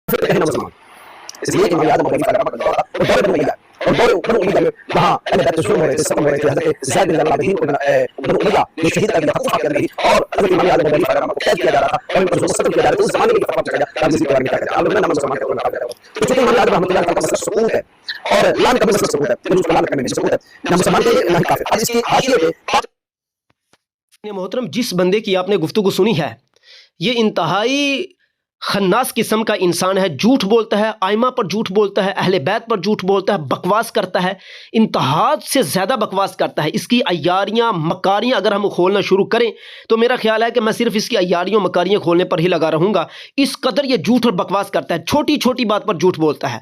فرقے ہیں مسلمان، اس لیے کہ امام اعظم ابو حنیفہ رحمۃ اللہ اور دور بنو امیہ اور دور بنو امیہ میں وہاں اہل بیت ظلم ہو رہے تھے، ستم ہو رہے تھے، حضرت زید بن العابدین کو بنو امیہ نے شہید کر دیا تھا، کفر کر دی اور حضرت امام اعظم ابو حنیفہ رحمۃ اللہ کو قید کیا جا رہا تھا اور ان پر ظلم ستم کیا جا رہا تھا۔ اس زمانے میں یہ فتویٰ چلا گیا کہ اسی کے بارے میں کیا کہتے ہیں، آپ لوگ مسلمان کے علماء کا تو چونکہ امام اعظم رحمۃ اللہ کا مسئلہ سقوط ہے اور لعنت کا مسئلہ سقوط ہے، پھر اس کو لعنت کرنے میں سقوط ہے نہ مسلمان کے نہ کافر۔ اب اس کی حاشیے پہ محترم جس بندے کی آپ نے گفتگو سنی ہے یہ انتہائی خناس قسم کا انسان ہے، جھوٹ بولتا ہے، ائمہ پر جھوٹ بولتا ہے، اہل بیت پر جھوٹ بولتا ہے، بکواس کرتا ہے، انتہا سے زیادہ بکواس کرتا ہے۔ اس کی عیاریاں مکاریاں اگر ہم کھولنا شروع کریں تو میرا خیال ہے کہ میں صرف اس کی عیاریوں مکاریاں کھولنے پر ہی لگا رہوں گا، اس قدر یہ جھوٹ اور بکواس کرتا ہے، چھوٹی چھوٹی بات پر جھوٹ بولتا ہے۔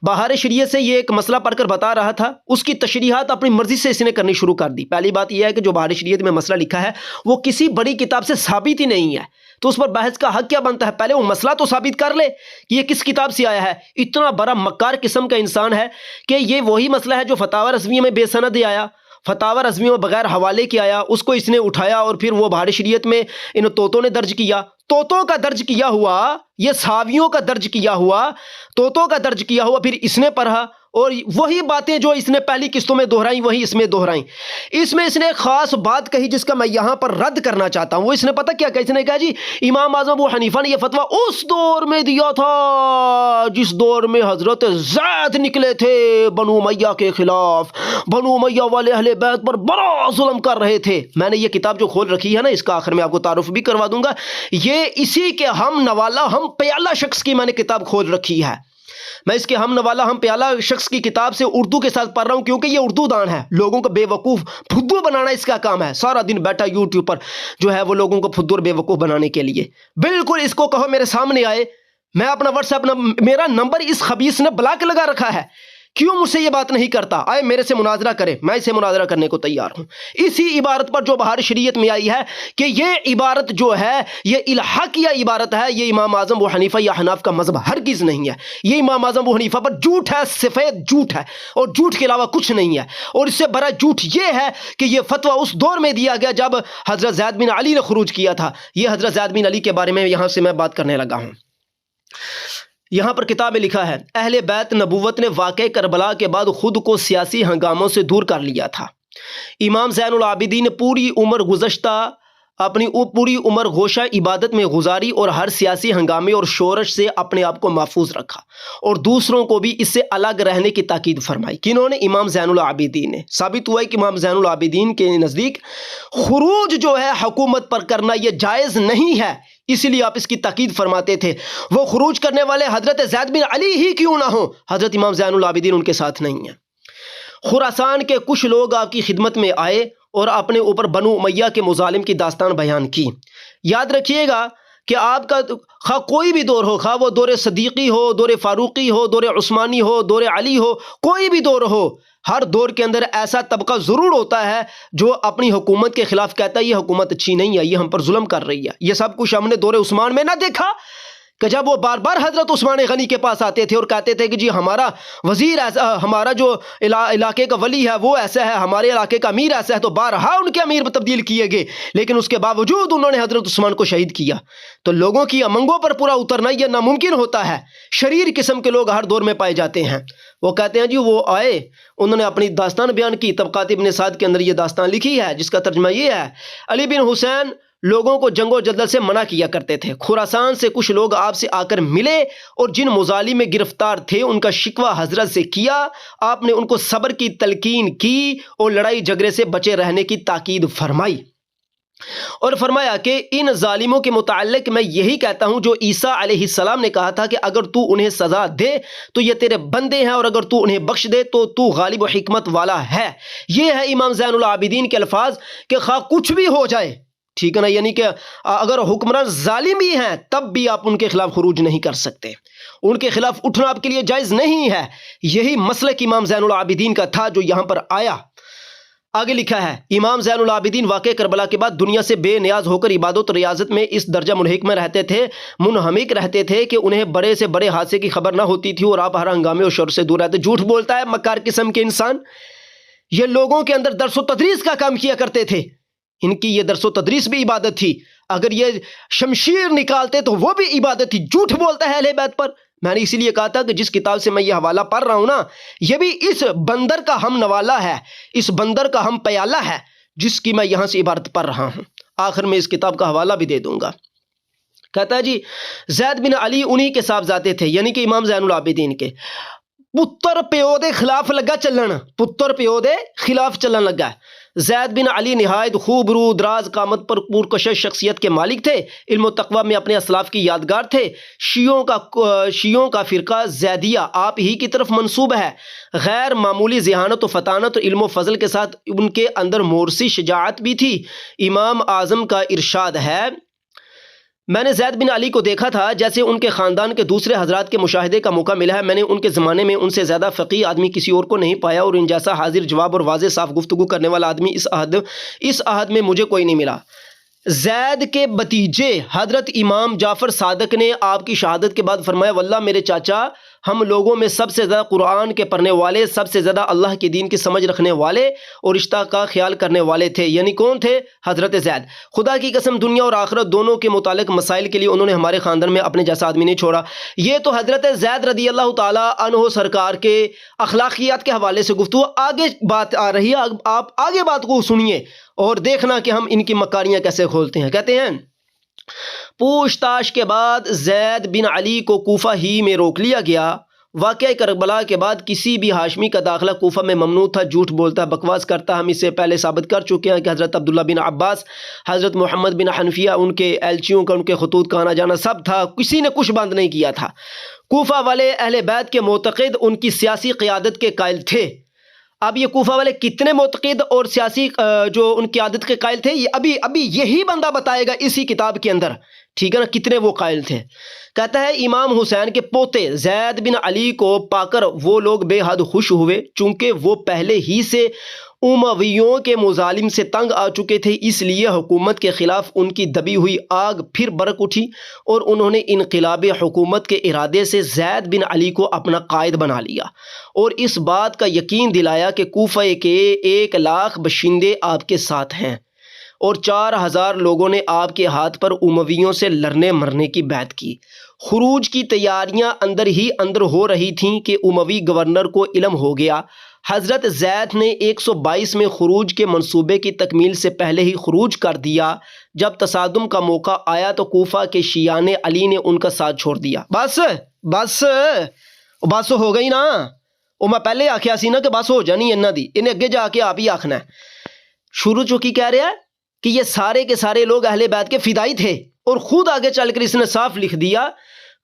بہار شریعت سے یہ ایک مسئلہ پڑھ کر بتا رہا تھا، اس کی تشریحات اپنی مرضی سے اس نے کرنی شروع کر دی۔ پہلی بات یہ ہے کہ جو بہار شریعت میں مسئلہ لکھا ہے وہ کسی بڑی کتاب سے ثابت ہی نہیں ہے، تو اس پر بحث کا حق کیا بنتا ہے؟ پہلے وہ مسئلہ تو ثابت کر لے کہ یہ کس کتاب سے آیا ہے۔ اتنا بڑا مکار قسم کا انسان ہے کہ یہ وہی مسئلہ ہے جو فتاوی رضویہ میں بے سند آیا، فتاوی رضویہ میں بغیر حوالے کے آیا، اس کو اس نے اٹھایا اور پھر وہ بہار شریعت میں ان طوطوں نے درج کیا۔ طوطوں کا درج کیا ہوا، یہ صحابیوں کا درج کیا ہوا، طوطوں کا درج کیا ہوا، پھر اس نے پڑھا اور وہی باتیں جو اس نے پہلی قسطوں میں دہرائیں وہی اس میں دہرائیں۔ اس میں اس نے ایک خاص بات کہی جس کا میں یہاں پر رد کرنا چاہتا ہوں۔ وہ اس نے پتہ کیا کہا؟ اس نے کہا جی امام اعظم ابو حنیفہ نے یہ فتویٰ اس دور میں دیا تھا جس دور میں حضرت زید نکلے تھے بنو امیہ کے خلاف، بنو امیہ والے اہل بیت پر بڑا ظلم کر رہے تھے۔ میں نے یہ کتاب جو کھول رکھی ہے نا، اس کا آخر میں آپ کو تعارف بھی کروا دوں گا، یہ اسی کے ہم نوالا ہم پیالہ شخص کی میں نے کتاب کھول رکھی ہے۔ میں اس کے ہم نوالا ہم پیالہ شخص کی کتاب سے اردو کے ساتھ پڑھ رہا ہوں کیونکہ یہ اردو دان ہے، لوگوں کو بے وقوف پھدو بنانا اس کا کام ہے، سارا دن بیٹھا یوٹیوب پر جو ہے وہ لوگوں کو پھدو اور بے وقوف بنانے کے لیے۔ بالکل اس کو کہو میرے سامنے آئے، میں اپنا واٹس ایپ میرا نمبر اس خبیث نے بلاک لگا رکھا ہے، کیوں مجھ سے یہ بات نہیں کرتا؟ آئے میرے سے مناظرہ کرے، میں اسے مناظرہ کرنے کو تیار ہوں۔ اسی عبارت پر جو بہار شریعت میں آئی ہے کہ یہ عبارت جو ہے یہ الحاقیہ عبارت ہے، یہ امام اعظم ابو حنیفہ یا حناف کا مذہب ہرگز نہیں ہے، یہ امام اعظم ابو حنیفہ پر جھوٹ ہے، سفید جھوٹ ہے اور جھوٹ کے علاوہ کچھ نہیں ہے۔ اور اس سے بڑا جھوٹ یہ ہے کہ یہ فتویٰ اس دور میں دیا گیا جب حضرت زید بن علی نے خروج کیا تھا۔ یہ حضرت زید بن علی کے بارے میں یہاں سے میں بات کرنے لگا ہوں۔ یہاں پر کتاب میں لکھا ہے اہل بیت نبوت نے واقع کربلا کے بعد خود کو سیاسی ہنگاموں سے دور کر لیا تھا۔ امام زین العابدین نے پوری عمر گوشہ عبادت میں گزاری اور ہر سیاسی ہنگامے اور شورش سے اپنے آپ کو محفوظ رکھا اور دوسروں کو بھی اس سے الگ رہنے کی تاکید فرمائی۔ کنہوں نے؟ امام زین العابدین نے۔ ثابت ہوا ہے کہ امام زین العابدین کے نزدیک خروج جو ہے حکومت پر کرنا یہ جائز نہیں ہے، اسی لیے آپ اس کی تاکید فرماتے تھے۔ وہ خروج کرنے والے حضرت زید بن علی ہی کیوں نہ ہوں، حضرت امام زین العابدین ان کے ساتھ نہیں ہیں۔ خراسان کے کچھ لوگ آپ کی خدمت میں آئے اور اپنے اوپر بنو امیہ کے مظالم کی داستان بیان کی۔ یاد رکھیے گا کہ آپ کا خواہ کوئی بھی دور ہو، خواہ وہ دور صدیقی ہو، دور فاروقی ہو، دور عثمانی ہو، دور علی ہو، کوئی بھی دور ہو، ہر دور کے اندر ایسا طبقہ ضرور ہوتا ہے جو اپنی حکومت کے خلاف کہتا ہے یہ حکومت اچھی نہیں ہے، یہ ہم پر ظلم کر رہی ہے۔ یہ سب کچھ ہم نے دور عثمان میں نہ دیکھا کہ جب وہ بار بار حضرت عثمان غنی کے پاس آتے تھے اور کہتے تھے کہ جی ہمارا وزیر ایسا، ہمارا جو علاقے کا ولی ہے وہ ایسا ہے، ہمارے علاقے کا امیر ایسا ہے، تو بارہا ان کے امیر تبدیل کیے گئے، لیکن اس کے باوجود انہوں نے حضرت عثمان کو شہید کیا۔ تو لوگوں کی امنگوں پر پورا اترنا یہ ناممکن ہوتا ہے، شریر قسم کے لوگ ہر دور میں پائے جاتے ہیں۔ وہ کہتے ہیں جی وہ آئے، انہوں نے اپنی داستان بیان کی، طبقات ابن سعد کے اندر یہ داستان لکھی ہے جس کا ترجمہ یہ ہے علی بن حسین لوگوں کو جنگ و جدل سے منع کیا کرتے تھے۔ خراسان سے کچھ لوگ آپ سے آ کر ملے اور جن مظالم میں گرفتار تھے ان کا شکوہ حضرت سے کیا، آپ نے ان کو صبر کی تلقین کی اور لڑائی جھگڑے سے بچے رہنے کی تاکید فرمائی اور فرمایا کہ ان ظالموں کے متعلق میں یہی کہتا ہوں جو عیسیٰ علیہ السلام نے کہا تھا کہ اگر تو انہیں سزا دے تو یہ تیرے بندے ہیں اور اگر تو انہیں بخش دے تو تو غالب و حکمت والا ہے۔ یہ ہے امام زین العابدین کے الفاظ کہ خواہ کچھ بھی ہو جائے، ٹھیک ہے نا، یعنی کہ اگر حکمران ظالم بھی ہیں تب بھی آپ ان کے خلاف خروج نہیں کر سکتے، ان کے خلاف اٹھنا آپ کے لیے جائز نہیں ہے۔ یہی مسلک امام زین العابدین کا تھا جو یہاں پر آیا۔ آگے لکھا ہے امام زین العابدین واقع کربلا کے بعد دنیا سے بے نیاز ہو کر عبادت و ریاضت میں اس درجہ منہمک میں رہتے تھے، منہمک رہتے تھے کہ انہیں بڑے سے بڑے حادثے کی خبر نہ ہوتی تھی اور آپ ہر ہنگامے اور شر سے دور رہتے۔ جھوٹ بولتا ہے مکار قسم کے انسان، یہ لوگوں کے اندر درس و تدریس کا کام کیا کرتے تھے، ان کی یہ درس و تدریس بھی عبادت تھی، اگر یہ شمشیر نکالتے تو وہ بھی عبادت تھی۔ جھوٹ بولتا ہے اہل بیت پر، میں نے اسی لیے کہا تھا کہ جس کتاب سے میں یہ حوالہ پڑھ رہا ہوں نا، یہ بھی اس بندر کا ہم نوالہ ہے، اس بندر کا ہم پیالہ ہے جس کی میں یہاں سے عبارت پڑھ رہا ہوں۔ آخر میں اس کتاب کا حوالہ بھی دے دوں گا۔ کہتا ہے جی زید بن علی انہی کے صاحبزادے تھے، یعنی کہ امام زین العابدین کے۔ پتر پیو دے خلاف لگا چلن، پتر پیو دے خلاف چلن لگا۔ زید بن علی نہایت خوب رو دراز قامت پر پرکشش شخصیت کے مالک تھے، علم و تقوی میں اپنے اسلاف کی یادگار تھے۔ شیعوں کا فرقہ زیدیہ آپ ہی کی طرف منسوب ہے۔ غیر معمولی ذہانت و فطانت اور علم و فضل کے ساتھ ان کے اندر مورثی شجاعت بھی تھی۔ امام اعظم کا ارشاد ہے، میں نے زید بن علی کو دیکھا تھا جیسے ان کے خاندان کے دوسرے حضرات کے مشاہدے کا موقع ملا ہے۔ میں نے ان کے زمانے میں ان سے زیادہ فقیہ آدمی کسی اور کو نہیں پایا، اور ان جیسا حاضر جواب اور واضح صاف گفتگو کرنے والا آدمی اس عہد میں مجھے کوئی نہیں ملا۔ زید کے بتیجے حضرت امام جعفر صادق نے آپ کی شہادت کے بعد فرمایا، واللہ میرے چاچا ہم لوگوں میں سب سے زیادہ قرآن کے پڑھنے والے، سب سے زیادہ اللہ کے دین کی سمجھ رکھنے والے اور رشتہ کا خیال کرنے والے تھے۔ یعنی کون تھے؟ حضرت زید۔ خدا کی قسم دنیا اور آخرت دونوں کے متعلق مسائل کے لیے انہوں نے ہمارے خاندان میں اپنے جیسا آدمی نہیں چھوڑا۔ یہ تو حضرت زید رضی اللہ تعالیٰ عنہ سرکار کے اخلاقیات کے حوالے سے گفتگو، آگے بات آ رہی ہے، آپ آگے بات کو سنیے اور دیکھنا کہ ہم ان کی مکاریاں کیسے کھولتے ہیں۔ کہتے ہیں پوچھ تاچھ کے بعد زید بن علی کو کوفہ ہی میں روک لیا گیا۔ واقعہ کربلا کے بعد کسی بھی ہاشمی کا داخلہ کوفہ میں ممنوع تھا۔ جھوٹ بولتا، بکواس کرتا، ہم اس سے پہلے ثابت کر چکے ہیں کہ حضرت عبداللہ بن عباس، حضرت محمد بن حنفیہ، ان کے ایلچیوں کا، ان کے خطوط کا آنا جانا سب تھا، کسی نے کچھ بند نہیں کیا تھا۔ کوفہ والے اہل بیت کے معتقد ان کی سیاسی قیادت کے قائل تھے۔ اب یہ کوفہ والے کتنے معتقد اور سیاسی جو ان کی عادت کے قائل تھے، یہ ابھی یہی بندہ بتائے گا اسی کتاب کے اندر، ٹھیک ہے نا، کتنے وہ قائل تھے۔ کہتا ہے امام حسین کے پوتے زید بن علی کو پا کر وہ لوگ بے حد خوش ہوئے، چونکہ وہ پہلے ہی سے امویوں کے مظالم سے تنگ آ چکے تھے، اس لیے حکومت کے خلاف ان کی دبی ہوئی آگ پھر برق اٹھی اور انہوں نے انقلاب حکومت کے ارادے سے زید بن علی کو اپنا قائد بنا لیا اور اس بات کا یقین دلایا کہ کوفہ کے 1,00,000 باشندے آپ کے ساتھ ہیں اور 4,000 لوگوں نے آپ کے ہاتھ پر امویوں سے لڑنے مرنے کی بیعت کی۔ خروج کی تیاریاں اندر ہی اندر ہو رہی تھیں کہ اموی گورنر کو علم ہو گیا۔ حضرت زید نے 122 میں خروج کے منصوبے کی تکمیل سے پہلے ہی خروج کر دیا۔ جب تصادم کا موقع آیا تو کوفہ کے شیعان علی نے ان کا ساتھ چھوڑ دیا۔ بس ہو گئی نا، وہ میں پہلے آخیا سی نا کہ بس ہو جانی انہاں دی، انہیں اگے جا کے آپ ہی آخنا ہے۔ شروع چوکی کہہ رہا ہے کہ یہ سارے کے سارے لوگ اہل بیت کے فدائی تھے، اور خود آگے چل کر اس نے صاف لکھ دیا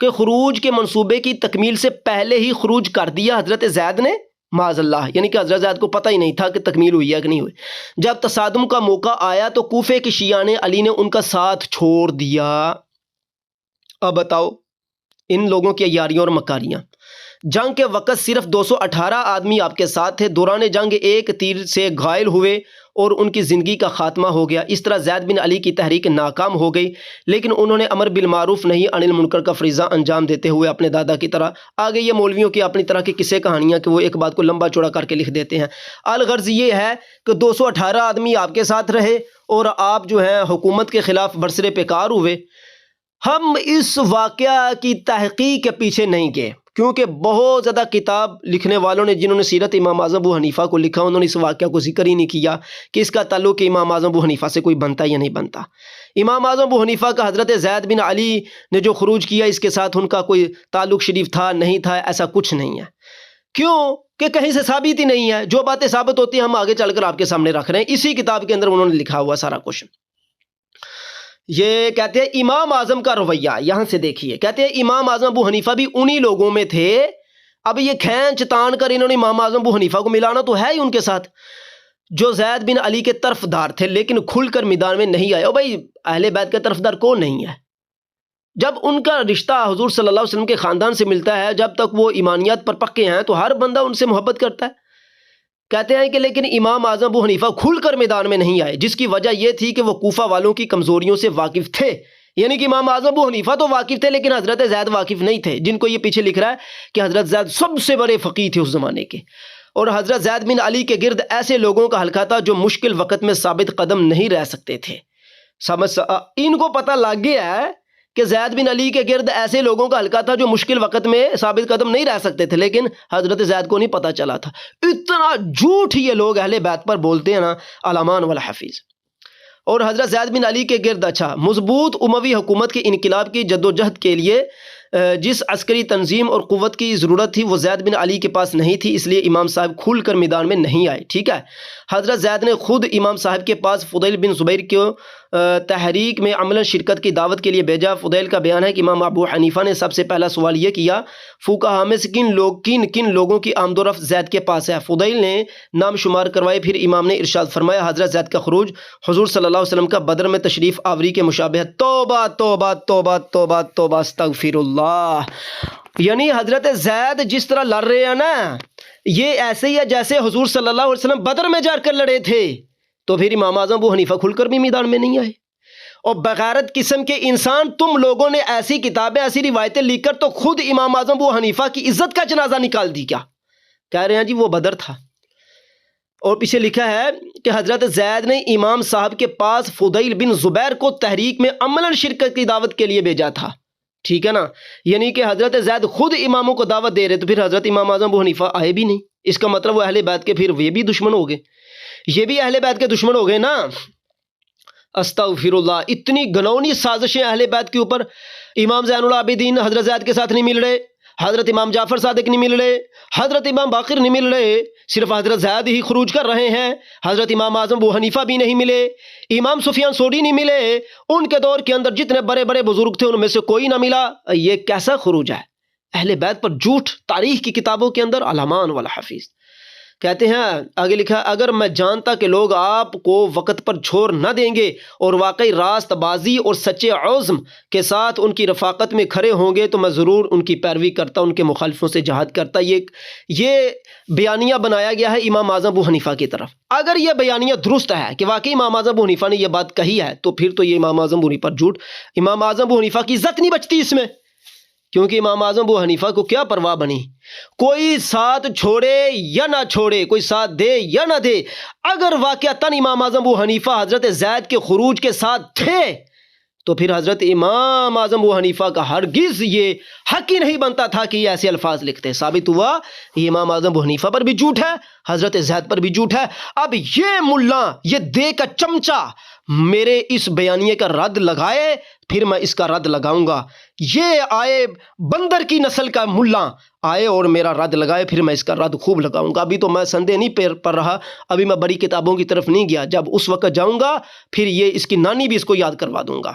کہ خروج کے منصوبے کی تکمیل سے پہلے ہی خروج کر دیا حضرت زید نے، معاذ اللہ، یعنی کہ حضرت زید کو پتہ ہی نہیں تھا کہ تکمیل ہوئی ہے کہ نہیں ہوئی۔ جب تصادم کا موقع آیا تو کوفے کے شیعان علی نے ان کا ساتھ چھوڑ دیا۔ اب بتاؤ ان لوگوں کی عیاریاں اور مکاریاں۔ جنگ کے وقت صرف 218 آدمی آپ کے ساتھ تھے، دوران جنگ ایک تیر سے گھائل ہوئے اور ان کی زندگی کا خاتمہ ہو گیا۔ اس طرح زید بن علی کی تحریک ناکام ہو گئی، لیکن انہوں نے امر بالمعروف نہی عن المنکر کا فریضہ انجام دیتے ہوئے اپنے دادا کی طرح، آگے یہ مولویوں کی اپنی طرح کی قصے کہانیاں کہ وہ ایک بات کو لمبا چوڑا کر کے لکھ دیتے ہیں۔ الغرض یہ ہے کہ 218 آدمی آپ کے ساتھ رہے اور آپ جو ہیں حکومت کے خلاف برسرے پیکار ہوئے۔ ہم اس واقعہ کی تحقیق کے پیچھے نہیں گئے، کیونکہ بہت زیادہ کتاب لکھنے والوں نے جنہوں نے سیرت امام اعظم ابو حنیفہ کو لکھا، انہوں نے اس واقعہ کو ذکر ہی نہیں کیا کہ اس کا تعلق امام اعظم ابو حنیفہ سے کوئی بنتا یا نہیں بنتا۔ امام اعظم ابو حنیفہ کا حضرت زید بن علی نے جو خروج کیا اس کے ساتھ ان کا کوئی تعلق شریف تھا نہیں تھا، ایسا کچھ نہیں ہے۔ کیوں کہ کہیں سے ثابت ہی نہیں ہے۔ جو باتیں ثابت ہوتی ہیں ہم آگے چل کر آپ کے سامنے رکھ رہے ہیں، اسی کتاب کے اندر انہوں نے لکھا ہوا سارا کچھ۔ یہ کہتے ہیں امام اعظم کا رویہ، یہاں سے دیکھیے، کہتے ہیں امام اعظم ابو حنیفہ بھی انہی لوگوں میں تھے۔ اب یہ کھینچ تان کر انہوں نے امام اعظم ابو حنیفہ کو ملانا تو ہے ہی ان کے ساتھ، جو زید بن علی کے طرفدار تھے لیکن کھل کر میدان میں نہیں آئے۔ او بھائی اہل بیت کے طرفدار کون نہیں ہے؟ جب ان کا رشتہ حضور صلی اللہ علیہ وسلم کے خاندان سے ملتا ہے، جب تک وہ ایمانیات پر پکے ہیں تو ہر بندہ ان سے محبت کرتا ہے۔ کہتے ہیں کہ لیکن امام اعظم ابو حنیفہ کھل کر میدان میں نہیں آئے، جس کی وجہ یہ تھی کہ وہ کوفہ والوں کی کمزوریوں سے واقف تھے۔ یعنی کہ امام اعظم ابو حنیفہ تو واقف تھے لیکن حضرت زید واقف نہیں تھے، جن کو یہ پیچھے لکھ رہا ہے کہ حضرت زید سب سے بڑے فقیہ تھے اس زمانے کے، اور حضرت زید بن علی کے گرد ایسے لوگوں کا حلقہ تھا جو مشکل وقت میں ثابت قدم نہیں رہ سکتے تھے۔ ان کو پتہ لگ گیا ہے کہ زید بن علی کے گرد ایسے لوگوں کا حلقہ تھا جو مشکل وقت میں ثابت قدم نہیں رہ سکتے تھے، لیکن حضرت زید کو نہیں پتہ چلا تھا۔ اتنا جھوٹ یہ لوگ اہل بیت پر بولتے ہیں نا، الامان والحفیظ۔ اور حضرت زید بن علی کے گرد مضبوط اموی حکومت کے انقلاب کی جدوجہد کے لیے جس عسکری تنظیم اور قوت کی ضرورت تھی وہ زید بن علی کے پاس نہیں تھی، اس لیے امام صاحب کھل کر میدان میں نہیں آئے، ٹھیک ہے۔ حضرت زید نے خود امام صاحب کے پاس فضیل بن زبیر کو تحریک میں عملاً شرکت کی دعوت کے لیے بھیجا۔ فضیل کا بیان ہے کہ امام ابو حنیفہ نے سب سے پہلا سوال یہ کیا، فقہاء میں سے کن لوگوں کی آمد و رفت زید کے پاس ہے؟ فضیل نے نام شمار کروائے، پھر امام نے ارشاد فرمایا، حضرت زید کا خروج حضور صلی اللہ علیہ وسلم کا بدر میں تشریف آوری کے مشابہ ہے۔ توبہ توبہ توبہ توبہ توبہ استغفر اللہ۔ یعنی حضرت زید جس طرح لڑ رہے ہیں نا، یہ ایسے ہی ہے جیسے حضور صلی اللہ علیہ وسلم بدر میں جا کر لڑے تھے۔ تو پھر امام اعظم ابو حنیفہ کھل کر بھی میدان میں نہیں آئے۔ اور بغیرت قسم کے انسان، تم لوگوں نے ایسی کتابیں ایسی روایتیں لکھ کر تو خود امام اعظم ابو حنیفہ کی عزت کا جنازہ نکال دی۔ کیا کہہ رہے ہیں جی وہ بدر تھا۔ اور پیچھے لکھا ہے کہ حضرت زید نے امام صاحب کے پاس فضیل بن زبیر کو تحریک میں عملاً شرکت کی دعوت کے لیے بھیجا تھا، ٹھیک ہے نا۔ یعنی کہ حضرت زید خود اماموں کو دعوت دے رہے، تو پھر حضرت امام اعظم ابو حنیفہ آئے بھی نہیں۔ اس کا مطلب وہ اہل بیت کے پھر یہ بھی دشمن ہو گئے، یہ بھی اہل بیت کے دشمن ہو گئے نا۔ استغفر اللہ، اتنی گنونی سازشیں اہل بیت کے اوپر۔ امام زین العابدین حضرت زید کے ساتھ نہیں مل رہے، حضرت امام جعفر صادق نہیں مل رہے، حضرت امام باقر نہیں مل رہے، صرف حضرت زید ہی خروج کر رہے ہیں۔ حضرت امام اعظم ابو حنیفہ بھی نہیں ملے، امام سفیان ثوری نہیں ملے، ان کے دور کے اندر جتنے بڑے بڑے بزرگ تھے ان میں سے کوئی نہ ملا۔ یہ کیسا خروج ہے؟ اہل بیت پر جھوٹ، تاریخ کی کتابوں کے اندر الامان والحفیظ۔ کہتے ہیں آگے لکھا، اگر میں جانتا کہ لوگ آپ کو وقت پر چھوڑ نہ دیں گے اور واقعی راست بازی اور سچے عزم کے ساتھ ان کی رفاقت میں کھڑے ہوں گے تو میں ضرور ان کی پیروی کرتا، ان کے مخالفوں سے جہاد کرتا۔ یہ بیانیہ بنایا گیا ہے امام اعظم ابو حنیفہ کی طرف۔ اگر یہ بیانیہ درست ہے کہ واقعی امام اعظم ابو حنیفہ نے یہ بات کہی ہے تو پھر تو یہ امام اعظم ابو حنیفہ پر جھوٹ، امام اعظم ابو حنیفہ کی عزت نہیں بچتی اس میں، کیونکہ امام اعظم ابو حنیفہ کو کیا پرواہ بنی، کوئی ساتھ چھوڑے یا نہ چھوڑے، کوئی ساتھ دے یا نہ دے، اگر واقعتاً امام اعظم ابو حنیفہ حضرت زید کے خروج کے ساتھ تھے تو پھر حضرت امام اعظم ابو حنیفہ کا ہرگز یہ حق ہی نہیں بنتا تھا کہ یہ ایسے الفاظ لکھتے۔ ثابت ہوا یہ امام اعظم ابو حنیفہ پر بھی جھوٹ ہے، حضرت زید پر بھی جھوٹ ہے۔ اب یہ ملا، یہ دے کا چمچہ میرے اس بیانیے کا رد لگائے، پھر میں اس کا رد لگاؤں گا۔ یہ آئے بندر کی نسل کا ملا آئے اور میرا رد لگائے، پھر میں اس کا رد خوب لگاؤں گا۔ ابھی تو میں سندے نہیں پڑھ رہا، ابھی میں بڑی کتابوں کی طرف نہیں گیا، جب اس وقت جاؤں گا پھر یہ اس کی نانی بھی اس کو یاد کروا دوں گا۔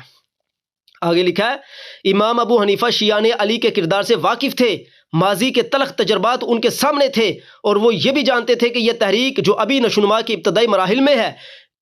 آگے لکھا ہے، امام ابو حنیفہ شیعہ علی کے کردار سے واقف تھے، ماضی کے تلخ تجربات ان کے سامنے تھے، اور وہ یہ بھی جانتے تھے کہ یہ تحریک جو ابھی نشوونما کی ابتدائی مراحل میں ہے،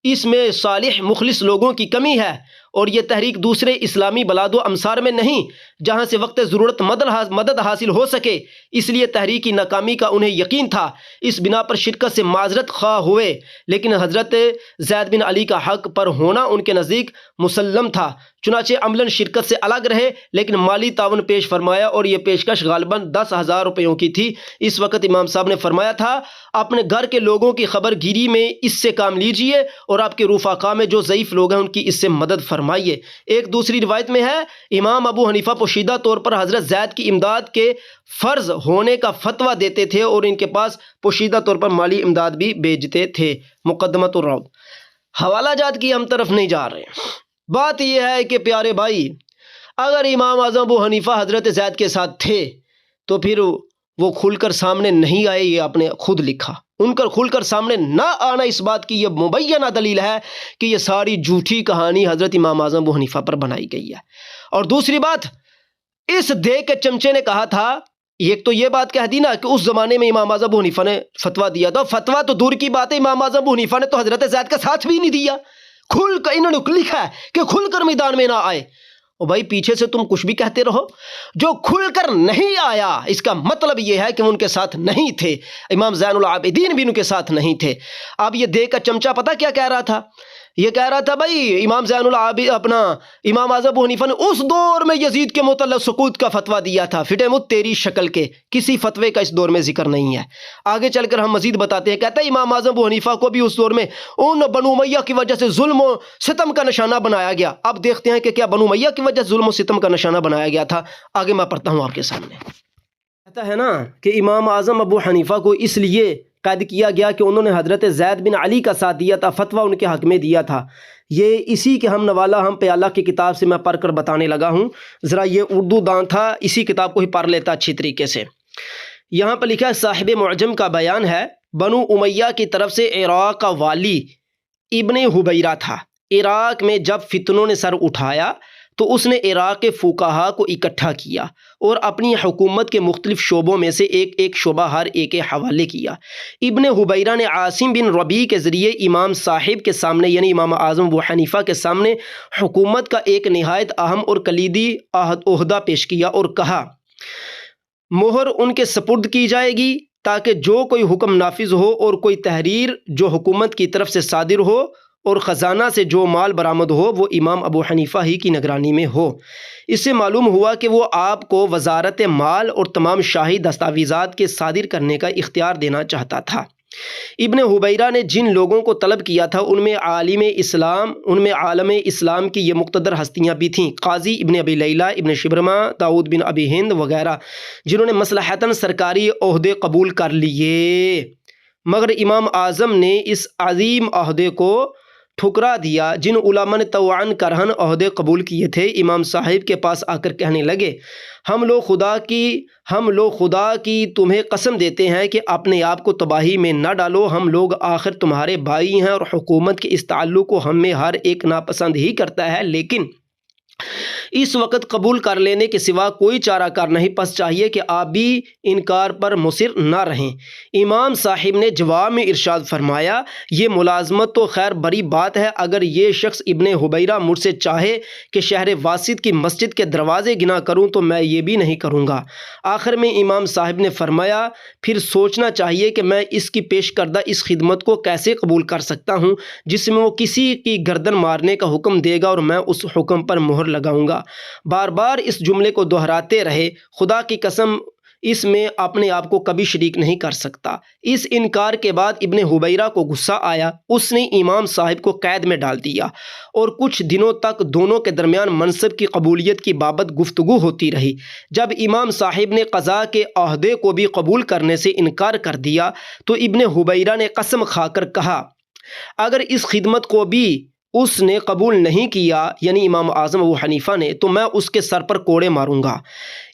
اس میں صالح مخلص لوگوں کی کمی ہے، اور یہ تحریک دوسرے اسلامی بلاد و امصار میں نہیں جہاں سے وقت ضرورت مدد حاصل ہو سکے، اس لیے تحریک کی ناکامی کا انہیں یقین تھا۔ اس بنا پر شرکت سے معذرت خواہ ہوئے، لیکن حضرت زید بن علی کا حق پر ہونا ان کے نزدیک مسلم تھا، چنانچہ عملاً شرکت سے الگ رہے، لیکن مالی تعاون پیش فرمایا، اور یہ پیشکش غالباً 10,000 روپیوں کی تھی۔ اس وقت امام صاحب نے فرمایا تھا، اپنے گھر کے لوگوں کی خبر گیری میں اس سے کام لیجئے، اور آپ کے رفقا میں جو ضعیف لوگ ہیں ان کی اس سے مدد فرمائیے۔ ایک دوسری روایت میں ہے، امام ابو حنیفہ پوشیدہ طور پر حضرت زید کی امداد کے فرض ہونے کا فتویٰ دیتے تھے، اور ان کے پاس پوشیدہ طور پر مالی امداد بھی بھیجتے تھے۔ مقدمۃ الروض۔ حوالہ جات کی ہم طرف نہیں جا رہے ہیں، بات یہ ہے کہ پیارے بھائی، اگر امام اعظم ابو حنیفہ حضرت زید کے ساتھ تھے تو پھر وہ کھل کر سامنے نہیں آئے، یہ آپ نے خود لکھا۔ ان کا کھل کر سامنے نہ آنا اس بات کی یہ مبینہ دلیل ہے کہ یہ ساری جھوٹی کہانی حضرت امام اعظم ابو حنیفہ پر بنائی گئی ہے۔ اور دوسری بات، اس دے کے چمچے نے کہا تھا، ایک تو یہ بات کہہ دی نا کہ اس زمانے میں امام اعظم ابو حنیفہ نے فتویٰ دیا تھا، فتویٰ تو دور کی بات ہے، امام اعظم ابو حنیفہ نے تو حضرت زید کا ساتھ بھی نہیں دیا، کھل کر انہوں نے لکھا ہے کہ کھل کر میدان میں نہ آئے۔ اور بھائی پیچھے سے تم کچھ بھی کہتے رہو، جو کھل کر نہیں آیا اس کا مطلب یہ ہے کہ وہ ان کے ساتھ نہیں تھے، امام زین العابدین بھی ان کے ساتھ نہیں تھے۔ اب یہ دے کا چمچہ پتہ کیا کہہ رہا تھا یہ کہہ رہا تھا بھائی امام زین العابدین اپنا امام اعظم ابو حنیفہ نے اس دور میں یزید کے متعلق سقوط کا فتویٰ دیا تھا، فٹے مت تیری شکل کے، کسی فتوے کا اس دور میں ذکر نہیں ہے۔ آگے چل کر ہم مزید بتاتے ہیں، کہتا ہے امام اعظم ابو حنیفہ کو بھی اس دور میں ان بنو امیہ کی وجہ سے ظلم و ستم کا نشانہ بنایا گیا۔ اب دیکھتے ہیں کہ کیا بنو امیہ کی وجہ سے ظلم و ستم کا نشانہ بنایا گیا تھا۔ آگے میں پڑھتا ہوں آپ کے سامنے۔ کہتا ہے نا کہ امام اعظم ابو حنیفہ کو اس لیے قید کیا گیا کہ انہوں نے حضرت زید بن علی کا ساتھ دیا تھا، فتویٰ ان کے حق میں دیا تھا۔ یہ اسی کے ہم نوالہ ہم پہ اللہ کی کتاب سے میں پڑھ کر بتانے لگا ہوں، ذرا یہ اردو دان تھا، اسی کتاب کو ہی پڑھ لیتا اچھی طریقے سے۔ یہاں پر لکھا ہے صاحب معجم کا بیان ہے، بنو امیہ کی طرف سے عراق کا والی ابن حبیرہ تھا۔ عراق میں جب فتنوں نے سر اٹھایا تو اس نے عراق کے فقہا کو اکٹھا کیا اور اپنی حکومت کے مختلف شعبوں میں سے ایک ایک شعبہ ہر ایک کے حوالے کیا۔ ابن حبیرہ نے عاصم بن ربیع کے ذریعے امام صاحب کے سامنے یعنی امام اعظم ابو حنیفہ کے سامنے حکومت کا ایک نہایت اہم اور کلیدی عہدہ پیش کیا اور کہا مہر ان کے سپرد کی جائے گی تاکہ جو کوئی حکم نافذ ہو اور کوئی تحریر جو حکومت کی طرف سے صادر ہو اور خزانہ سے جو مال برآمد ہو وہ امام ابو حنیفہ ہی کی نگرانی میں ہو۔ اس سے معلوم ہوا کہ وہ آپ کو وزارت مال اور تمام شاہی دستاویزات کے صادر کرنے کا اختیار دینا چاہتا تھا۔ ابن حبیرہ نے جن لوگوں کو طلب کیا تھا ان میں عالم اسلام کی یہ مقتدر ہستیاں بھی تھیں، قاضی ابن ابی لیلہ، ابن شبرمہ، داؤد بن ابی ہند وغیرہ، جنہوں نے مصلحتاً سرکاری عہدے قبول کر لیے، مگر امام اعظم نے اس عظیم عہدے کو ٹھکرا دیا۔ جن علماء نے طوعاً کرہن عہدے قبول کیے تھے امام صاحب کے پاس آ کر کہنے لگے ہم لوگ خدا کی تمہیں قسم دیتے ہیں کہ اپنے آپ کو تباہی میں نہ ڈالو، ہم لوگ آخر تمہارے بھائی ہیں اور حکومت کے اس تعلق کو ہم میں ہر ایک ناپسند ہی کرتا ہے، لیکن اس وقت قبول کر لینے کے سوا کوئی چارہ کار نہیں، پس چاہیے کہ آپ بھی انکار پر مصر نہ رہیں۔ امام صاحب نے جواب میں ارشاد فرمایا یہ ملازمت تو خیر بڑی بات ہے، اگر یہ شخص ابن حبیرہ مجھ سے چاہے کہ شہر واسط کی مسجد کے دروازے گنا کروں تو میں یہ بھی نہیں کروں گا۔ آخر میں امام صاحب نے فرمایا پھر سوچنا چاہیے کہ میں اس کی پیش کردہ اس خدمت کو کیسے قبول کر سکتا ہوں جس میں وہ کسی کی گردن مارنے کا حکم دے گا اور میں اس حکم پر مہر لگاؤں گا۔ بار بار اس جملے کو دہراتے رہے، خدا کی قسم اس میں اپنے آپ کو کبھی شریک نہیں کر سکتا۔ اس انکار کے بعد ابن حبیرہ کو غصہ آیا، اس نے امام صاحب کو قید میں ڈال دیا اور کچھ دنوں تک دونوں کے درمیان منصب کی قبولیت کی بابت گفتگو ہوتی رہی۔ جب امام صاحب نے قضاء کے عہدے کو بھی قبول کرنے سے انکار کر دیا تو ابن حبیرہ نے قسم کھا کر کہا اگر اس خدمت کو بھی اس نے قبول نہیں کیا یعنی امام اعظم ابو حنیفہ نے تو میں اس کے سر پر کوڑے ماروں گا۔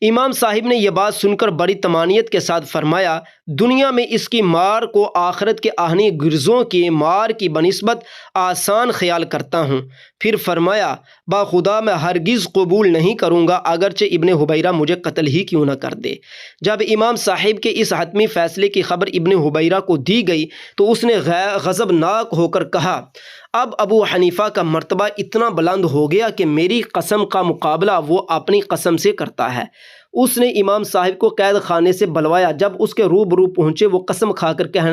امام صاحب نے یہ بات سن کر بڑی طمانینت کے ساتھ فرمایا دنیا میں اس کی مار کو آخرت کے آہنی گرزوں کی مار کی بنسبت آسان خیال کرتا ہوں۔ پھر فرمایا باخدا میں ہرگز قبول نہیں کروں گا اگرچہ ابن حبیرہ مجھے قتل ہی کیوں نہ کر دے۔ جب امام صاحب کے اس حتمی فیصلے کی خبر ابن حبیرہ کو دی گئی تو اس نے غضبناک ہو کر کہا اب ابو حنیفہ کا مرتبہ اتنا بلند ہو گیا کہ میری قسم کا مقابلہ وہ اپنی قسم سے کرتا ہے۔ اس نے امام صاحب کو قید خانے سے بلوایا، جب اس کے روبرو پہنچے وہ قسم کھا کر کہہ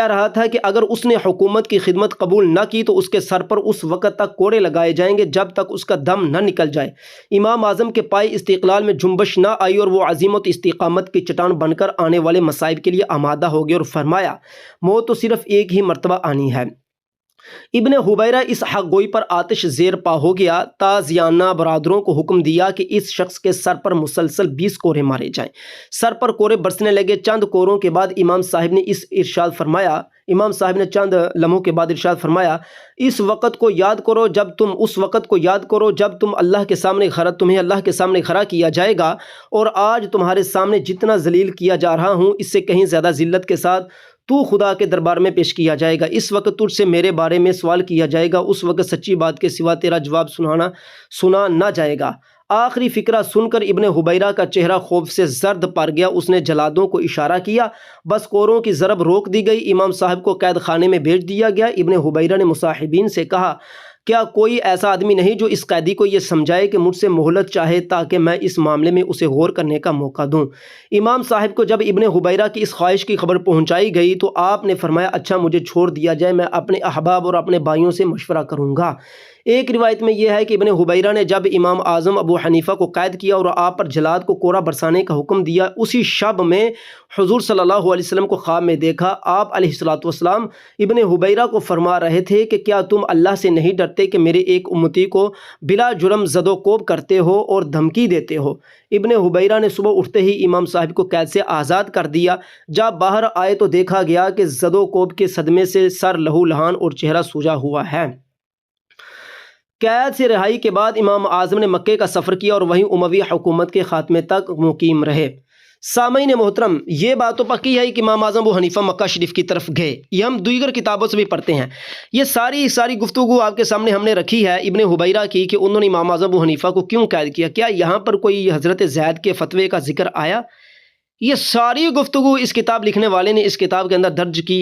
رہا تھا کہ اگر اس نے حکومت کی خدمت قبول نہ کی تو اس کے سر پر اس وقت تک کوڑے لگائے جائیں گے جب تک اس کا دم نہ نکل جائے۔ امام اعظم کے پائے استقلال میں جنبش نہ آئی اور وہ عزیمت استقامت کی چٹان بن کر آنے والے مصائب کے لیے آمادہ ہو گئے اور فرمایا موت تو صرف ایک ہی مرتبہ آنی ہے۔ ابن حبیرہ اس حق گوئی پر آتش زیر پا ہو گیا، تازیانہ برادروں کو حکم دیا کہ اس شخص کے سر پر مسلسل 20 کوڑے مارے جائیں۔ سر پر کوڑے برسنے لگے۔ چند کوڑوں کے بعد امام صاحب نے چند لمحوں کے بعد ارشاد فرمایا اس وقت کو یاد کرو جب تمہیں اللہ کے سامنے کھڑا کیا جائے گا، اور آج تمہارے سامنے جتنا ذلیل کیا جا رہا ہوں اس سے کہیں زیادہ ذلت کے ساتھ تو خدا کے دربار میں پیش کیا جائے گا۔ اس وقت تجھ سے میرے بارے میں سوال کیا جائے گا، اس وقت سچی بات کے سوا تیرا جواب سنا نہ جائے گا۔ آخری فقرہ سن کر ابن حبیرہ کا چہرہ خوف سے زرد پڑ گیا۔ اس نے جلادوں کو اشارہ کیا، بس کوروں کی ضرب روک دی گئی۔ امام صاحب کو قید خانے میں بھیج دیا گیا۔ ابن حبیرہ نے مصاحبین سے کہا کیا کوئی ایسا آدمی نہیں جو اس قیدی کو یہ سمجھائے کہ مجھ سے مہلت چاہے تاکہ میں اس معاملے میں اسے غور کرنے کا موقع دوں؟ امام صاحب کو جب ابن حبیرہ کی اس خواہش کی خبر پہنچائی گئی تو آپ نے فرمایا اچھا مجھے چھوڑ دیا جائے، میں اپنے احباب اور اپنے بھائیوں سے مشورہ کروں گا۔ ایک روایت میں یہ ہے کہ ابن حبیرہ نے جب امام اعظم ابو حنیفہ کو قید کیا اور آپ پر جلاد کو کوڑا برسانے کا حکم دیا، اسی شب میں حضور صلی اللہ علیہ وسلم کو خواب میں دیکھا۔ آپ علیہ الصلوۃ والسلام ابن حبیرہ کو فرما رہے تھے کہ کیا تم اللہ سے نہیں ڈرتے کہ میرے ایک امتی کو بلا جرم زد و کوب کرتے ہو اور دھمکی دیتے ہو؟ ابن حبیرہ نے صبح اٹھتے ہی امام صاحب کو قید سے آزاد کر دیا۔ جب باہر آئے تو دیکھا گیا کہ زد و کوب کے صدمے سے سر لہو لہان اور چہرہ سوجا ہوا ہے۔ قید سے رہائی کے بعد امام اعظم نے مکے کا سفر کیا اور وہیں اموی حکومت کے خاتمے تک مقیم رہے۔ سامعین محترم، یہ بات تو پکی ہے کہ امام اعظم ابو حنیفہ مکہ شریف کی طرف گئے، یہ ہم دیگر کتابوں سے بھی پڑھتے ہیں۔ یہ ساری گفتگو آپ کے سامنے ہم نے رکھی ہے ابن حبیرہ کی کہ انہوں نے امام اعظم ابو حنیفہ کو کیوں قید کیا۔ کیا یہاں پر کوئی حضرت زید کے فتوے کا ذکر آیا؟ یہ ساری گفتگو اس کتاب لکھنے والے نے اس کتاب کے اندر درج کی۔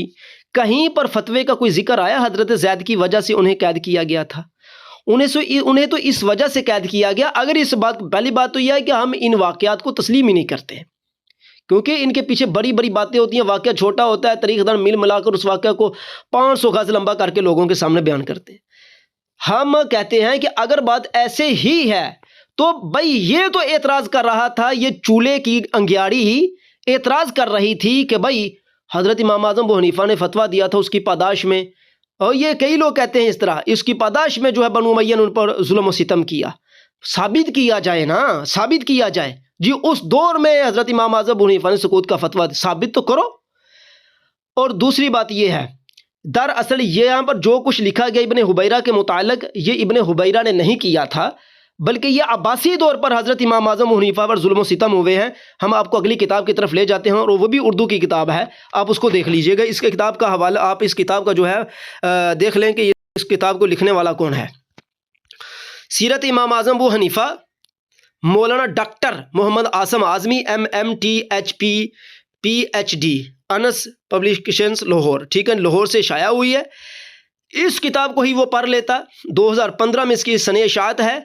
کہیں پر فتوے کا کوئی ذکر آیا حضرت زید کی وجہ سے انہیں قید کیا گیا تھا؟ انہیں تو اس وجہ سے قید کیا گیا۔ اگر اس بات پہلی بات تو یہ ہے کہ ہم ان واقعات کو تسلیم ہی نہیں کرتے، کیونکہ ان کے پیچھے بڑی بڑی باتیں ہوتی ہیں۔ واقعہ چھوٹا ہوتا ہے، تاریخ دان مل ملا کر اس واقعہ کو 500 گز لمبا کر کے لوگوں کے سامنے بیان کرتے ہیں۔ ہم کہتے ہیں کہ اگر بات ایسے ہی ہے تو بھائی یہ تو اعتراض کر رہا تھا، یہ چولہے کی انگیاری ہی اعتراض کر رہی تھی کہ بھائی حضرت امام اعظم ابو حنیفہ نے فتویٰ دیا تھا اس کی پاداش میں، اور یہ کئی لوگ کہتے ہیں اس طرح اس کی پاداش میں جو ہے بنو امیہ نے ان پر ظلم و ستم کیا۔ ثابت کیا جائے نا، ثابت کیا جائے جی اس دور میں حضرت امام اعظم ابو حنیفہ نے سقوط کا فتویٰ ثابت تو کرو۔ اور دوسری بات یہ ہے، دراصل یہ یہاں پر جو کچھ لکھا گیا ابن حبیرہ کے متعلق، یہ ابن حبیرہ نے نہیں کیا تھا، بلکہ یہ عباسی دور پر حضرت امام اعظم ابو حنیفہ پر ظلم و ستم ہوئے ہیں۔ ہم آپ کو اگلی کتاب کی طرف لے جاتے ہیں اور وہ بھی اردو کی کتاب ہے، آپ اس کو دیکھ لیجئے گا۔ اس کے کتاب کا حوالہ آپ اس کتاب کا جو ہے دیکھ لیں کہ اس کتاب کو لکھنے والا کون ہے۔ سیرت امام اعظم ابو حنیفہ، مولانا doctor Muhammad Asim Azmi MMT PhD، انس پبلیکیشنز لاہور، ٹھیک ہے، لاہور سے شائع ہوئی ہے۔ اس کتاب کو ہی وہ پڑھ لیتا۔ 2015 میں اس کی سنِ اشاعت ہے،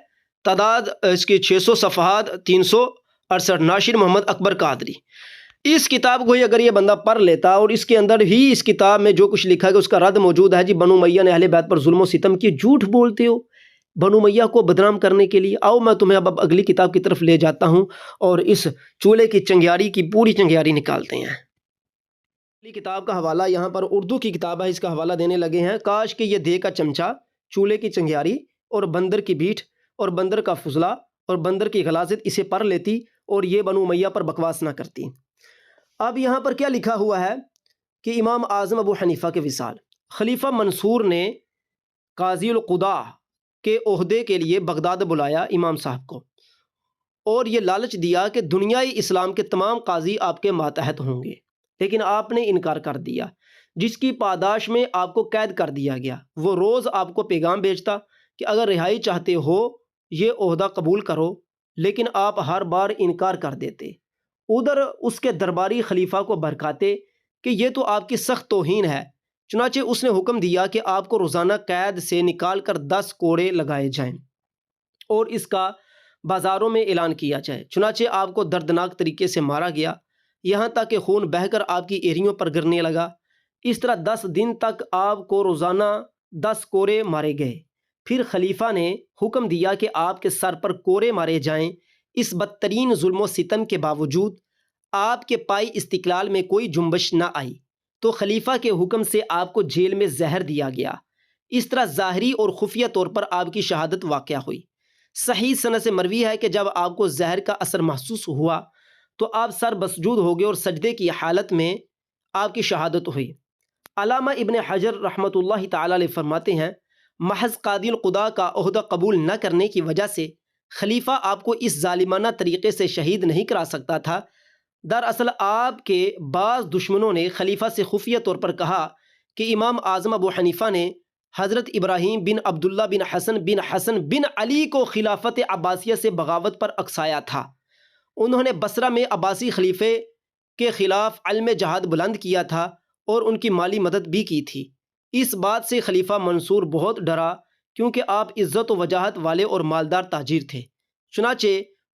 تعداد اس کی 600 صفحات 368، ناشر محمد اکبر قادری۔ اس کتاب کو ہی اگر یہ بندہ پڑھ لیتا اور اس کے اندر ہی اس کتاب میں جو کچھ لکھا ہے اس کا رد موجود ہے۔ جی بنو امیہ نے اہل بیت پر ظلم و ستم کی، جھوٹ بولتے ہو بنو امیہ کو بدنام کرنے کے لیے۔ آؤ میں تمہیں اب اگلی کتاب کی طرف لے جاتا ہوں اور اس چولہے کی چنگیاری کی پوری چنگیاری نکالتے ہیں۔ اگلی کتاب کا حوالہ یہاں پر اردو کی کتاب ہے، اس کا حوالہ دینے لگے ہیں۔ کاش کہ یہ دے کا چمچہ، چولہے کی چنگیاری اور بندر کی بیٹھ اور بندر کا فضلہ اور بندر کی غلاظت اسے پڑھ لیتی اور یہ بنو امیہ پر بکواس نہ کرتی۔ اب یہاں پر کیا لکھا ہوا ہے کہ امام اعظم ابو حنیفہ کے وصال، خلیفہ منصور نے قاضی القضاء کے عہدے کے لیے بغداد بلایا امام صاحب کو، اور یہ لالچ دیا کہ دنیائے اسلام کے تمام قاضی آپ کے ماتحت ہوں گے، لیکن آپ نے انکار کر دیا، جس کی پاداش میں آپ کو قید کر دیا گیا۔ وہ روز آپ کو پیغام بھیجتا کہ اگر رہائی چاہتے ہو یہ عہدہ قبول کرو، لیکن آپ ہر بار انکار کر دیتے۔ ادھر اس کے درباری خلیفہ کو بھڑکاتے کہ یہ تو آپ کی سخت توہین ہے۔ چنانچہ اس نے حکم دیا کہ آپ کو روزانہ قید سے نکال کر 10 کوڑے لگائے جائیں اور اس کا بازاروں میں اعلان کیا جائے۔ چنانچہ آپ کو دردناک طریقے سے مارا گیا، یہاں تک کہ خون بہہ کر آپ کی ایریوں پر گرنے لگا۔ اس طرح 10 دن تک آپ کو روزانہ 10 کوڑے مارے گئے۔ پھر خلیفہ نے حکم دیا کہ آپ کے سر پر کوڑے مارے جائیں۔ اس بدترین ظلم و ستم کے باوجود آپ کے پائی استقلال میں کوئی جنبش نہ آئی، تو خلیفہ کے حکم سے آپ کو جیل میں زہر دیا گیا۔ اس طرح ظاہری اور خفیہ طور پر آپ کی شہادت واقع ہوئی۔ صحیح سند سے مروی ہے کہ جب آپ کو زہر کا اثر محسوس ہوا تو آپ سر بسجود ہو گئے اور سجدے کی حالت میں آپ کی شہادت ہوئی۔ علامہ ابن حجر رحمۃ اللہ تعالی علیہ فرماتے ہیں، محض قاضی القضاء کا عہدہ قبول نہ کرنے کی وجہ سے خلیفہ آپ کو اس ظالمانہ طریقے سے شہید نہیں کرا سکتا تھا۔ دراصل آپ کے بعض دشمنوں نے خلیفہ سے خفیہ طور پر کہا کہ امام اعظم ابو حنیفہ نے حضرت ابراہیم بن عبداللہ بن حسن بن علی کو خلافت عباسیہ سے بغاوت پر اکسایا تھا۔ انہوں نے بصرہ میں عباسی خلیفے کے خلاف علم جہاد بلند کیا تھا اور ان کی مالی مدد بھی کی تھی۔ اس بات سے خلیفہ منصور بہت ڈرا کیونکہ آپ عزت و وجاہت والے اور مالدار تاجر تھے۔ چنانچہ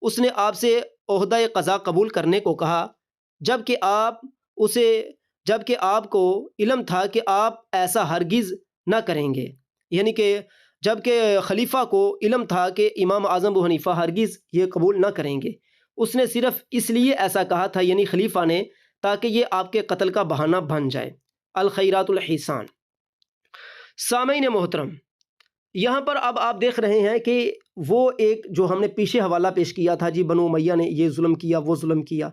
اس نے آپ سے عہدہ قضا قبول کرنے کو کہا، جبکہ آپ کو علم تھا کہ آپ ایسا ہرگز نہ کریں گے، یعنی کہ جبکہ خلیفہ کو علم تھا کہ امام اعظم ابو حنیفہ ہرگز یہ قبول نہ کریں گے۔ اس نے صرف اس لیے ایسا کہا تھا، یعنی خلیفہ نے، تاکہ یہ آپ کے قتل کا بہانہ بن جائے۔ الخیرات الحسان۔ سامعین محترم، یہاں پر اب آپ دیکھ رہے ہیں کہ وہ ایک جو ہم نے پیچھے حوالہ پیش کیا تھا، جی بنو امیہ نے یہ ظلم کیا، وہ ظلم کیا،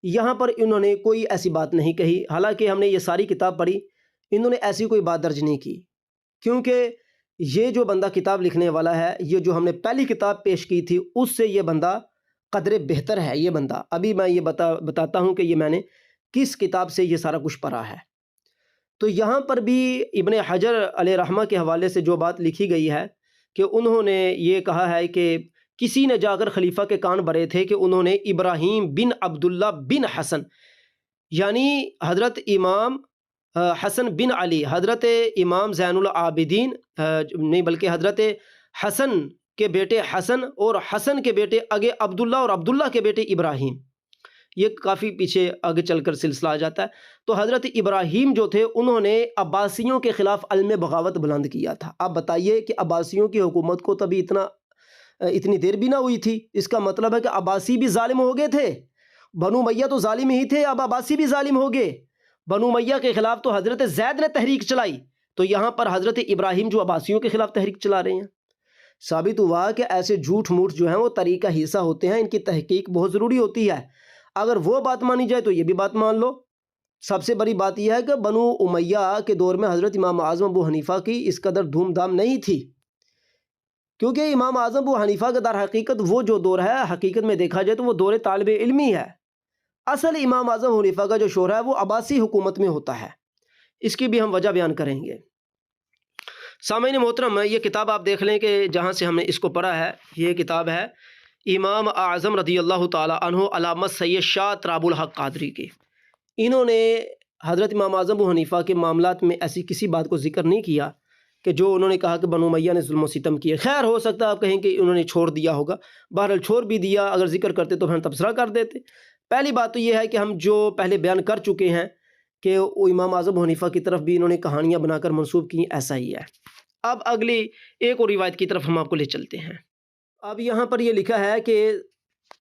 یہاں پر انہوں نے کوئی ایسی بات نہیں کہی۔ حالانکہ ہم نے یہ ساری کتاب پڑھی، انہوں نے ایسی کوئی بات درج نہیں کی، کیونکہ یہ جو بندہ کتاب لکھنے والا ہے، یہ جو ہم نے پہلی کتاب پیش کی تھی، اس سے یہ بندہ قدر بہتر ہے۔ یہ بندہ ابھی میں یہ بتاتا ہوں کہ یہ میں نے کس کتاب سے یہ سارا کچھ پڑھا ہے۔ تو یہاں پر بھی ابن حجر علیہ رحمہ کے حوالے سے جو بات لکھی گئی ہے کہ انہوں نے یہ کہا ہے کہ کسی نے جا کر خلیفہ کے کان بھرے تھے کہ انہوں نے ابراہیم بن عبداللہ بن حسن، یعنی حضرت امام حسن بن علی، حضرت امام زین العابدین نہیں بلکہ حضرت حسن کے بیٹے حسن اور حسن کے بیٹے آگے عبداللہ اور عبداللہ کے بیٹے ابراہیم، یہ کافی پیچھے آگے چل کر سلسلہ آ جاتا ہے۔ تو حضرت ابراہیم جو تھے انہوں نے عباسیوں کے خلاف علم بغاوت بلند کیا تھا۔ آپ بتائیے کہ عباسیوں کی حکومت کو تبھی اتنی دیر بھی نہ ہوئی تھی، اس کا مطلب ہے کہ عباسی بھی ظالم ہو گئے تھے۔ بنو امیہ تو ظالم ہی تھے، اب عباسی بھی ظالم ہو گئے۔ بنو امیہ کے خلاف تو حضرت زید نے تحریک چلائی، تو یہاں پر حضرت ابراہیم جو عباسیوں کے خلاف تحریک چلا رہے ہیں۔ ثابت ہوا کہ ایسے جھوٹ موٹ جو ہیں وہ طریقہ حصہ ہوتے ہیں، ان کی تحقیق بہت ضروری ہوتی ہے۔ اگر وہ بات مانی جائے تو یہ بھی بات مان لو۔ سب سے بڑی بات یہ ہے کہ بنو امیہ کے دور میں حضرت امام اعظم ابو حنیفہ کی اس قدر دھوم دھام نہیں تھی، کیونکہ امام اعظم ابو حنیفہ کا در حقیقت وہ جو دور ہے، حقیقت میں دیکھا جائے تو وہ دور طالب علمی ہے۔ اصل امام اعظم حنیفہ کا جو شور ہے وہ عباسی حکومت میں ہوتا ہے، اس کی بھی ہم وجہ بیان کریں گے۔ سامعین محترم، یہ کتاب آپ دیکھ لیں کہ جہاں سے ہم نے اس کو پڑھا ہے، یہ کتاب ہے امام اعظم رضی اللہ تعالی عنہ علامت سید شاہ تراب الحق قادری کی۔ انہوں نے حضرت امام اعظم ابو حنیفہ کے معاملات میں ایسی کسی بات کو ذکر نہیں کیا کہ جو انہوں نے کہا کہ بنو امیہ نے ظلم و ستم کیے۔ خیر ہو سکتا ہے آپ کہیں کہ انہوں نے چھوڑ دیا ہوگا، بہرحال چھوڑ بھی دیا، اگر ذکر کرتے تو ہم تبصرہ کر دیتے۔ پہلی بات تو یہ ہے کہ ہم جو پہلے بیان کر چکے ہیں کہ وہ امام اعظم ابو حنیفہ کی طرف بھی انہوں نے کہانیاں بنا کر منسوب کی، ایسا ہی ہے۔ اب اگلی ایک اور روایت کی طرف ہم آپ کو لے چلتے ہیں۔ اب یہاں پر یہ لکھا ہے کہ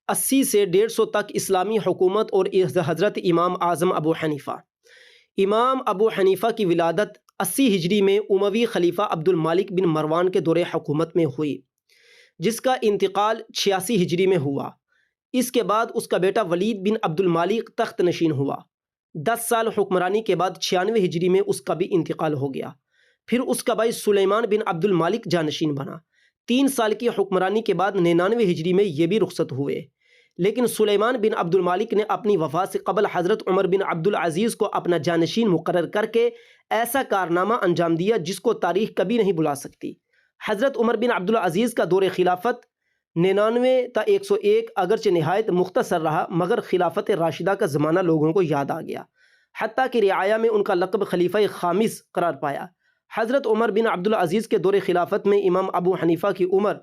80 سے 150 تک اسلامی حکومت اور حضرت امام اعظم ابو حنیفہ۔ امام ابو حنیفہ کی ولادت 80 ہجری میں اموی خلیفہ عبد المالک بن مروان کے دور حکومت میں ہوئی، جس کا انتقال 86 ہجری میں ہوا۔ اس کے بعد اس کا بیٹا ولید بن عبد المالک تخت نشین ہوا۔ 10 سال حکمرانی کے بعد 96 ہجری میں اس کا بھی انتقال ہو گیا۔ پھر اس کا بھائی سلیمان بن عبد المالک جانشین بنا۔ 3 سال کی حکمرانی کے بعد 99 ہجری میں یہ بھی رخصت ہوئے، لیکن سلیمان بن عبد المالک نے اپنی وفات سے قبل حضرت عمر بن عبد العزیز کو اپنا جانشین مقرر کر کے ایسا کارنامہ انجام دیا جس کو تاریخ کبھی نہیں بھلا سکتی۔ حضرت عمر بن عبد العزیز کا دور خلافت 99 تا 101 اگرچہ نہایت مختصر رہا، مگر خلافت راشدہ کا زمانہ لوگوں کو یاد آ گیا، حتیٰ کہ رعایا میں ان کا لقب خلیفہ خامس قرار پایا۔ حضرت عمر بن عبد العزیز کے دور خلافت میں امام ابو حنیفہ کی عمر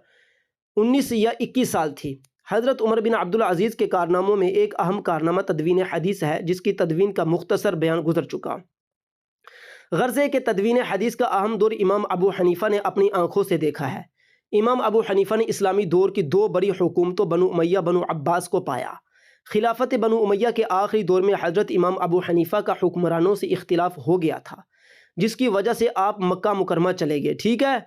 19 یا 21 سال تھی۔ حضرت عمر بن عبد العزیز کے کارناموں میں ایک اہم کارنامہ تدوین حدیث ہے، جس کی تدوین کا مختصر بیان گزر چکا۔ غرض ہے کہ تدوین حدیث کا اہم دور امام ابو حنیفہ نے اپنی آنکھوں سے دیکھا ہے۔ امام ابو حنیفہ نے اسلامی دور کی 2 بڑی حکومتوں بنو امیہ بنو عباس کو پایا۔ خلافت بنو امیہ کے آخری دور میں حضرت امام ابو حنیفہ کا حکمرانوں سے اختلاف ہو گیا تھا، جس کی وجہ سے آپ مکہ مکرمہ چلے گئے۔ ٹھیک ہے،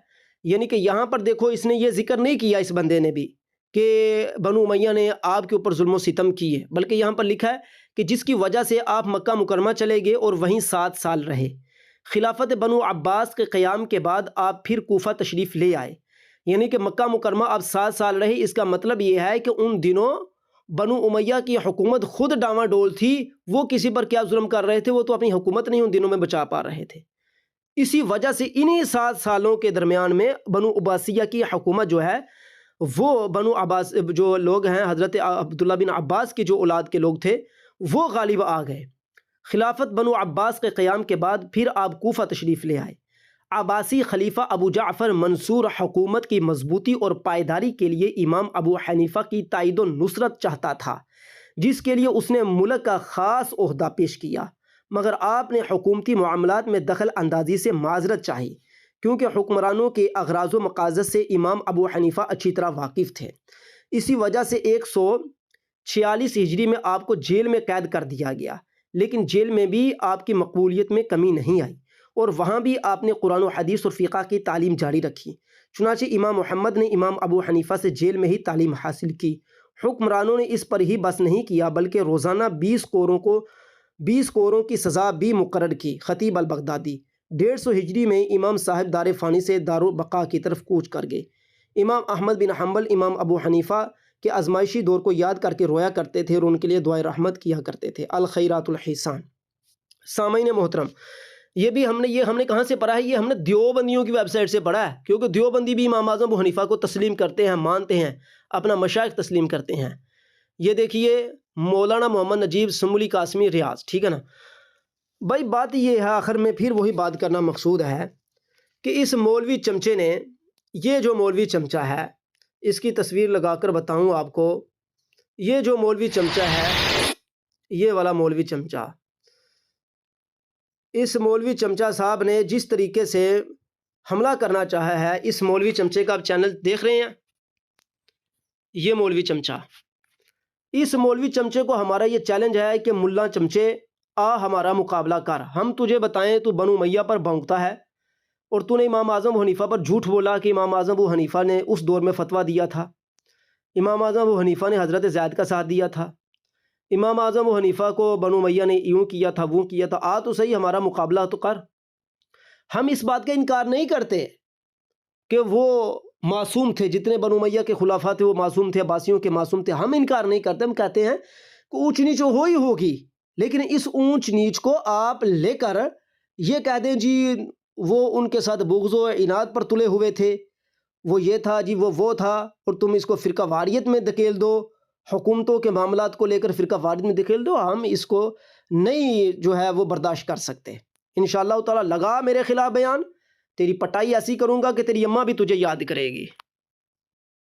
یعنی کہ یہاں پر دیکھو اس نے یہ ذکر نہیں کیا، اس بندے نے بھی، کہ بنو امیہ نے آپ کے اوپر ظلم و ستم کیے، بلکہ یہاں پر لکھا ہے کہ جس کی وجہ سے آپ مکہ مکرمہ چلے گئے اور وہیں 7 سال رہے۔ خلافت بنو عباس کے قیام کے بعد آپ پھر کوفہ تشریف لے آئے، یعنی کہ مکہ مکرمہ اب 7 سال رہے۔ اس کا مطلب یہ ہے کہ ان دنوں بنو امیہ کی حکومت خود ڈاواں ڈول تھی، وہ کسی پر کیا ظلم کر رہے تھے، وہ تو اپنی حکومت نہیں ان دنوں میں بچا پا رہے تھے۔ اسی وجہ سے انہی 7 سالوں کے درمیان میں بنو عباسیہ کی حکومت جو ہے، وہ بنو عباس جو لوگ ہیں، حضرت عبداللہ بن عباس کی جو اولاد کے لوگ تھے، وہ غالب آ گئے۔ خلافت بنو عباس کے قیام کے بعد پھر آپ کوفہ تشریف لے آئے۔ عباسی خلیفہ ابو جعفر منصور حکومت کی مضبوطی اور پائیداری کے لیے امام ابو حنیفہ کی تائید و نصرت چاہتا تھا، جس کے لیے اس نے ملک کا خاص عہدہ پیش کیا، مگر آپ نے حکومتی معاملات میں دخل اندازی سے معذرت چاہی، کیونکہ حکمرانوں کے اغراض و مقاصد سے امام ابو حنیفہ اچھی طرح واقف تھے۔ اسی وجہ سے 146 ہجری میں آپ کو جیل میں قید کر دیا گیا، لیکن جیل میں بھی آپ کی مقبولیت میں کمی نہیں آئی، اور وہاں بھی آپ نے قرآن و حدیث اور فقہ کی تعلیم جاری رکھی۔ چنانچہ امام محمد نے امام ابو حنیفہ سے جیل میں ہی تعلیم حاصل کی۔ حکمرانوں نے اس پر ہی بس نہیں کیا بلکہ روزانہ 20 کوروں کی سزا بھی مقرر کی۔ خطیب البغدادی 150 ہجری میں امام صاحب دار فانی سے دار البقاء کی طرف کوچ کر گئے۔ امام احمد بن حنبل امام ابو حنیفہ کے آزمائشی دور کو یاد کر کے رویا کرتے تھے اور ان کے لیے دعائے رحمت کیا کرتے تھے۔ الخیرات الحسان۔ سامعین محترم، یہ ہم نے کہاں سے پڑھا ہے؟ یہ ہم نے دیوبندیوں کی ویب سائٹ سے پڑھا ہے، کیونکہ دیوبندی بھی امام اعظم ابو حنیفہ کو تسلیم کرتے ہیں، مانتے ہیں، اپنا مشائخ تسلیم کرتے ہیں۔ یہ دیکھیے مولانا محمد نجیب سمولی قاسمی ریاض، ٹھیک ہے نا بھائی؟ بات یہ ہے، آخر میں پھر وہی بات کرنا مقصود ہے کہ اس مولوی چمچے نے، یہ جو مولوی چمچہ ہے، اس کی تصویر لگا کر بتاؤں آپ کو، یہ جو مولوی چمچہ ہے، یہ والا مولوی چمچہ، اس مولوی چمچہ صاحب نے جس طریقے سے حملہ کرنا چاہا ہے، اس مولوی چمچے کا آپ چینل دیکھ رہے ہیں، یہ مولوی چمچہ، اس مولوی چمچے کو ہمارا یہ چیلنج ہے کہ ملا چمچے آ ہمارا مقابلہ کر، ہم تجھے بتائیں تو بنو امیہ پر بھونکتا ہے اور تو نے امام اعظم ابو حنیفہ پر جھوٹ بولا کہ امام اعظم ابو حنیفہ نے اس دور میں فتویٰ دیا تھا، امام اعظم ابو حنیفہ نے حضرت زید کا ساتھ دیا تھا، امام اعظم ابو حنیفہ کو بنو امیہ نے یوں کیا تھا، وہ کیا تھا، آ تو صحیح ہمارا مقابلہ تو کر۔ ہم اس بات کا انکار نہیں کرتے کہ وہ معصوم تھے، جتنے بنو امیہ کے خلفاء تھے وہ معصوم تھے، عباسیوں کے معصوم تھے، ہم انکار نہیں کرتے، ہم کہتے ہیں کہ اونچ نیچ ہو ہی ہوگی، لیکن اس اونچ نیچ کو آپ لے کر یہ کہہ دیں جی وہ ان کے ساتھ بغض و عناد پر تلے ہوئے تھے، وہ یہ تھا جی وہ تھا، اور تم اس کو فرقہ واریت میں دھکیل دو، حکومتوں کے معاملات کو لے کر فرقہ واریت میں دھکیل دو، ہم اس کو نہیں جو ہے وہ برداشت کر سکتے۔ انشاءاللہ تعالی لگا میرے خلاف بیان، تیری پٹائی ایسی کروں گا کہ تیری اماں بھی تجھے یاد کرے گی۔